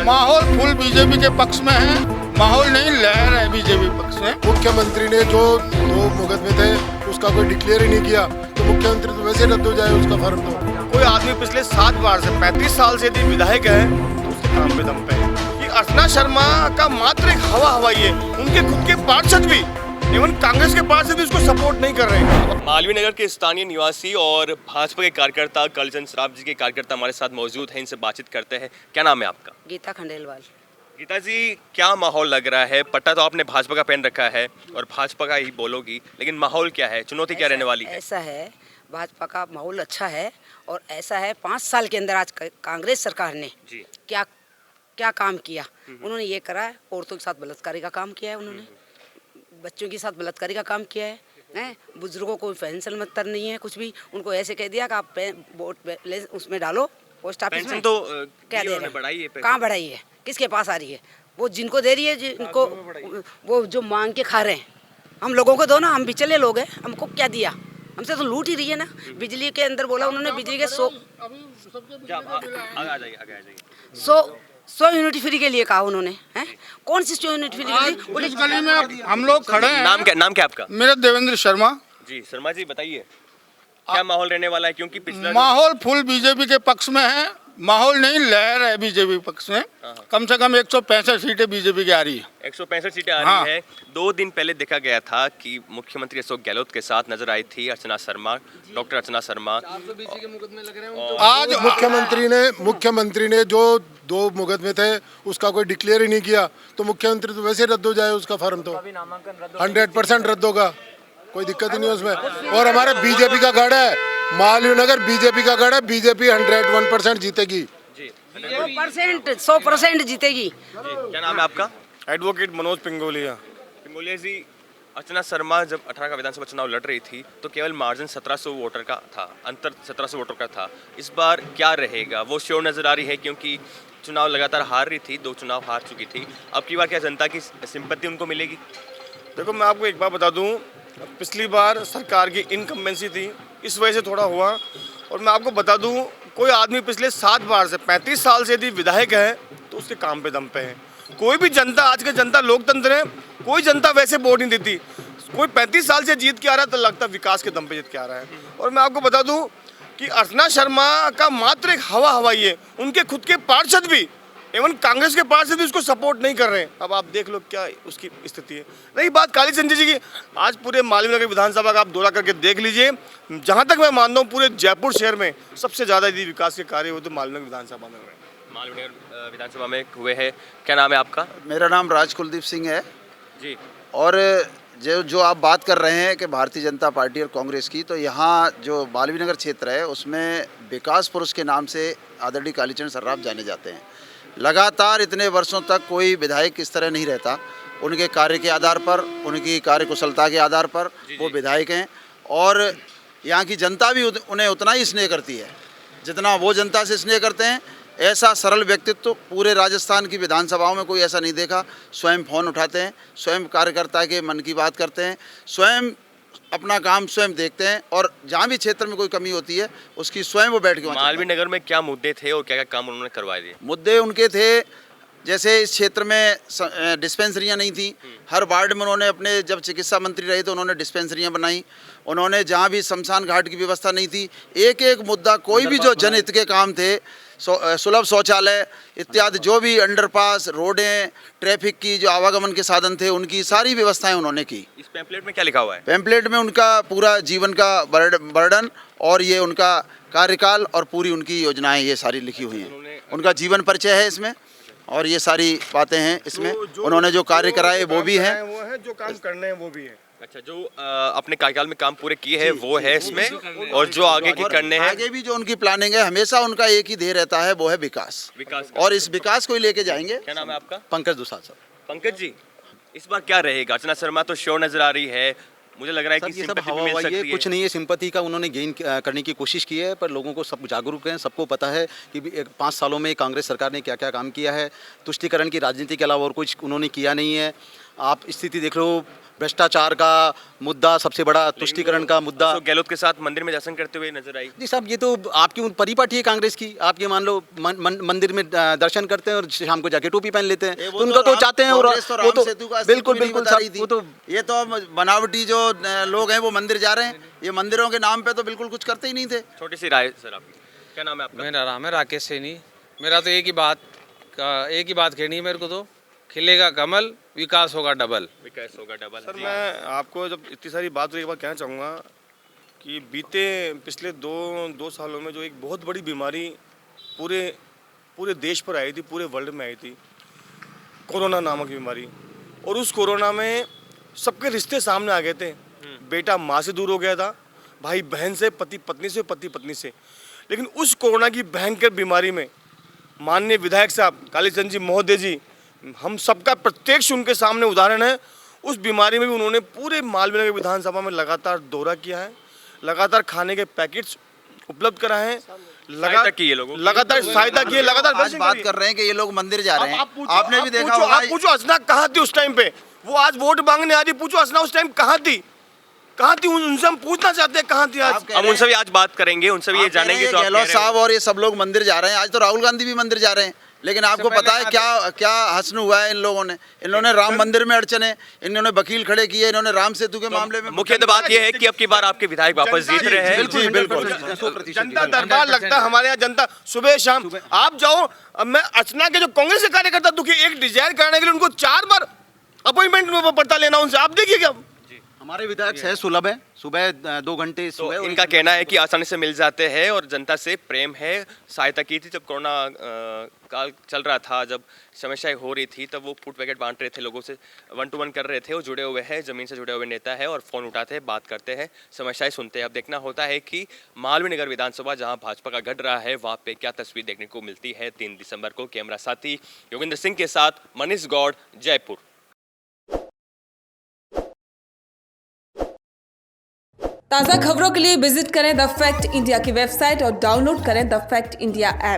माहौल full BJP के पक्ष में है, माहौल नहीं लहर है बीजेपी पक्ष में। मुख्यमंत्री ने जो 2 मुकदमे थे उसका कोई डिक्लेयर ही नहीं किया, तो मुख्यमंत्री तो वैसे रद्द हो जाए उसका फर्म। तो कोई आदमी पिछले 7 बार से 35 साल से यदि विधायक है तो उसके काम पे दम पे है। ये अर्चना शर्मा का मात्र एक हवा है, उनके खुद के पार्षद भी, इवन कांग्रेस के पार्षद भी उसको सपोर्ट नहीं कर रहे हैं। मालवीय नगर के स्थानीय निवासी और भाजपा के कार्यकर्ता कालीचंद सराफ जी के कार्यकर्ता हमारे साथ मौजूद हैं, इनसे बातचीत करते हैं। क्या नाम है आपका? गीता खंडेलवाल। गीता जी, क्या माहौल लग रहा है? पट्टा तो आपने भाजपा का पहन रखा है और भाजपा का ही बोलोगी, लेकिन माहौल क्या है, चुनौती क्या रहने वाली है? ऐसा है, भाजपा का माहौल अच्छा है और ऐसा है 5 साल के अंदर आज कांग्रेस सरकार ने जी क्या क्या काम किया। उन्होंने ये करा है, औरतों के साथ बलात्कारी का काम किया है, उन्होंने बच्चों के साथ बलात्कारी का काम किया है, बुजुर्गों को पेंशन मत्तर नहीं है, कुछ भी उनको ऐसे कह दिया कि आप वोट उसमें डालो पोस्ट ऑफिस में। तो क्या दे रहे हैं? बढ़ाई है? कहाँ बढ़ाई है? किसके पास आ रही है? वो जिनको दे रही है, जिनको वो जो मांग के खा रहे हैं। हम लोगों को दो ना, हम बिचले लोग हैं, हमको क्या दिया? हमसे तो लूट ही रही है ना। बिजली के अंदर बोला उन्होंने, बिजली के 100 यूनिट फ्री के लिए कहा उन्होंने, हैं? कौन सी 100 यूनिट फ्री के लिए? पुलिस गली में हम लोग खड़े हैं। नाम क्या आपका? मेरा देवेंद्र शर्मा। जी शर्मा जी, बताइए क्या माहौल रहने वाला है? क्योंकि पिछला माहौल फुल बीजेपी के पक्ष में है, माहौल नहीं लहर है बीजेपी पक्ष में। कम से कम 165 सीटें बीजेपी की आ रही है। 165 सीटें आ रही है। 2 दिन पहले देखा गया था कि मुख्यमंत्री अशोक गहलोत के साथ नजर आई थी अर्चना शर्मा, डॉक्टर अर्चना शर्मा। आज मुख्यमंत्री ने जो 2 मुकदमे थे उसका कोई डिक्लेयर ही नहीं किया, तो मुख्यमंत्री तो वैसे रद्द हो जाए उसका फर्म। तो 100% रद्द होगा, कोई दिक्कत ही नहीं उसमें। और हमारे बीजेपी का गढ़ है, मालवीय नगर बीजेपी का गढ़ है, बीजेपी 101% जीतेगी। 100% जीतेगी। क्या नाम है आपका? एडवोकेट मनोज पिंगोलिया। पिंगोलिया जी, अर्चना शर्मा जब 18 का विधानसभा चुनाव लड़ रही थी तो केवल मार्जिन 1700 वोटर का था, अंतर 1700 वोटर का था। इस बार क्या रहेगा? वो श्योर नजर आ रही है क्योंकि चुनाव लगातार हार रही थी, 2 चुनाव हार चुकी थी। अब की बार क्या जनता की सिंपत्ति उनको मिलेगी? देखो, मैं आपको एक बात बता दूं, पिछली बार सरकार की इनकम्बेंसी थी, इस वजह से थोड़ा हुआ। और मैं आपको बता दूं, कोई आदमी पिछले 7 बार से 35 साल से यदि विधायक है तो उसके काम पे दम पे है। कोई भी जनता, आज का जनता लोकतंत्र है, कोई जनता वैसे वोट नहीं देती। कोई 35 साल से जीत के आ रहा है तो लगता है विकास के दम पे जीत के आ रहा है। और मैं आपको बता दूं कि अर्चना शर्मा का मात्र एक हवा है, उनके खुद के पार्षद भी, इवन कांग्रेस के पार्षद भी उसको सपोर्ट नहीं कर रहे हैं। अब आप देख लो क्या उसकी स्थिति है। रही बात कालीचंद जी की, आज पूरे मालवीय नगर विधानसभा का आप दौरा करके देख लीजिए। जहां तक मैं मानता हूं, पूरे जयपुर शहर में सबसे ज़्यादा यदि विकास के कार्य हुए तो मालवीय नगर विधानसभा में हुए। मालवीय नगर विधानसभा में हुए हैं। क्या नाम है आपका? मेरा नाम राज कुलदीप सिंह है जी। और जो आप बात कर रहे हैं कि भारतीय जनता पार्टी और कांग्रेस की, तो यहाँ जो मालवीय नगर क्षेत्र है उसमें विकास पुरुष के नाम से आदरणीय कालीचंद सराफ जाने जाते हैं। लगातार इतने वर्षों तक कोई विधायक इस तरह नहीं रहता। उनके कार्य के आधार पर, उनकी कार्यकुशलता के आधार पर वो विधायक हैं और यहाँ की जनता भी उन्हें उतना ही स्नेह करती है जितना वो जनता से स्नेह करते हैं। ऐसा सरल व्यक्तित्व पूरे राजस्थान की विधानसभाओं में कोई ऐसा नहीं देखा। स्वयं फ़ोन उठाते हैं, स्वयं कार्यकर्ता के मन की बात करते हैं, स्वयं अपना काम स्वयं देखते हैं और जहाँ भी क्षेत्र में कोई कमी होती है उसकी स्वयं वो बैठ के। मालवीय नगर में क्या मुद्दे थे और क्या क्या काम उन्होंने करवाए दिए? मुद्दे उनके थे, जैसे इस क्षेत्र में डिस्पेंसरियाँ नहीं थी। हर वार्ड में उन्होंने अपने, जब चिकित्सा मंत्री रहे तो उन्होंने डिस्पेंसरियाँ बनाई। उन्होंने जहाँ भी शमशान घाट की व्यवस्था नहीं थी, एक एक मुद्दा, कोई भी जो जनहित के काम थे, सुलभ शौचालय इत्यादि, जो भी अंडरपास, रोडें, ट्रैफिक की जो आवागमन के साधन थे, उनकी सारी व्यवस्थाएं उन्होंने की। इस पैम्पलेट में क्या लिखा हुआ है? पैम्पलेट में उनका पूरा जीवन का वर्णन और ये उनका कार्यकाल और पूरी उनकी योजनाएं ये सारी लिखी हुई हैं। उनका जीवन परिचय है इसमें और ये सारी बातें हैं इसमें। उन्होंने जो कार्य कराए वो भी हैं, वो है, जो काम करने हैं वो भी है। अच्छा, जो अपने कार्यकाल में काम पूरे किए हैं वो है इसमें, और जो आगे की करने हैं, आगे भी जो उनकी प्लानिंग है, हमेशा उनका एक ही ध्येय रहता है, वो है विकास। और इस विकास को ही लेके जाएंगे। क्या नाम है आपका? पंकज दुसाल सर। पंकज जी, इस बार क्या रहेगा? अर्चना शर्मा तो श्योर नजर आ रही है, मुझे लग रहा है कि ये सब सिंपैथी हवा भी मिल हवा, ये सकती है। कुछ नहीं है। सिंपैथी का उन्होंने गेन करने की कोशिश की है, पर लोगों को सब जागरूक हैं, सबको पता है कि 5 सालों में कांग्रेस सरकार ने क्या क्या काम किया है। तुष्टीकरण की राजनीति के अलावा और कुछ उन्होंने किया नहीं है। आप स्थिति देख लो, भ्रष्टाचार का मुद्दा सबसे बड़ा, तुष्टीकरण का मुद्दा। अशोक गहलोत के साथ मंदिर में दर्शन करते हुए नजर आई। जी साहब, ये तो आपकी परिपाटी है कांग्रेस की। आप ये मान लो मंदिर में दर्शन करते हैं और शाम को जाके टोपी पहन लेते हैं, तो उनका तो चाहते हैं। और वो तो बिल्कुल बिल्कुल साहब, वो तो ये तो बनावटी जो लोग हैं वो मंदिर जा रहे हैं, ये मंदिरों के नाम पे तो बिल्कुल कुछ करते ही नहीं थे। छोटी सी राय सर आपकी, क्या नाम है आपका? मेरा नाम है राकेश सैनी। मेरा तो एक ही बात कहनी है मेरे को, तो खिलेगा कमल, विकास होगा डबल। विकास होगा डबल। सर मैं आपको जब इतनी सारी बात हुई, एक बार कहना चाहूँगा कि पिछले दो सालों में जो एक बहुत बड़ी बीमारी पूरे देश पर आई थी, पूरे वर्ल्ड में आई थी, कोरोना नामक बीमारी। और उस कोरोना में सबके रिश्ते सामने आ गए थे। बेटा माँ से दूर हो गया था, भाई बहन से, पति पत्नी से। लेकिन उस कोरोना की भयंकर बीमारी में माननीय विधायक साहब कालीचंद जी महोदय जी, हम सबका प्रत्यक्ष उनके सामने उदाहरण है। उस बीमारी में भी उन्होंने पूरे मालवीय नगर विधानसभा में लगातार दौरा किया है, लगातार खाने के पैकेट्स उपलब्ध कराए हैं, लगातार सहायता की है, लगातार आज बात कर रहे हैं कि ये लोग मंदिर जा रहे हैं। आपने भी देखा होगा। आप पूछो असना कहाँ थी उस टाइम पे, वो आज वोट मांगने आ रही, पूछो असना उस टाइम कहाँ थी उनसे हम पूछना चाहते हैं कहाँ थी आज। हम उनसे भी आज बात करेंगे, उनसे भी ये जानेंगे जो आप कह गहलोत रहे साहब और ये सब लोग मंदिर जा रहे हैं। आज तो राहुल गांधी भी मंदिर जा रहे हैं। लेकिन आपको पता है क्या हसन हुआ है इन लोगों ने? इन्होंने राम मंदिर में अड़चने, इन्होंने वकील खड़े किए, इन्होंने राम सेतु के मामले में। मुख्य बात यह है कि अब की बार आपके विधायक वापस जीत रहे हैं। बिल्कुल जनता दरबार लगता है हमारे यहाँ, जनता सुबह शाम आप जाओ। अब मैं अर्चना के जो कांग्रेस के कार्यकर्ता दुखी, एक डिजायर कराने के लिए उनको 4 बार अपॉइंटमेंट में पड़ता लेना उनसे। आप देखिए क्या हमारे विधायक है सुलभ है, सुबह 2 घंटे तो सुबह। इनका कहना है कि आसानी से मिल जाते हैं और जनता से प्रेम है। सहायता की थी जब कोरोना काल चल रहा था, जब समस्याएं हो रही थी, तब वो फूड पैकेट बांट रहे थे, लोगों से 1 to 1 कर रहे थे। वो जुड़े हुए हैं, जमीन से जुड़े हुए नेता है और फोन उठाते हैं, बात करते हैं, समस्याएं सुनते हैं। अब देखना होता है कि मालवीय नगर विधानसभा जहां भाजपा का गढ़ रहा है, वहां पे क्या तस्वीर देखने को मिलती है 3 दिसंबर को। कैमरा साथी योगेंद्र सिंह के साथ मनीष गौड़, जयपुर। ताज़ा खबरों के लिए विजिट करें द फैक्ट इंडिया की वेबसाइट और डाउनलोड करें द फैक्ट इंडिया ऐप।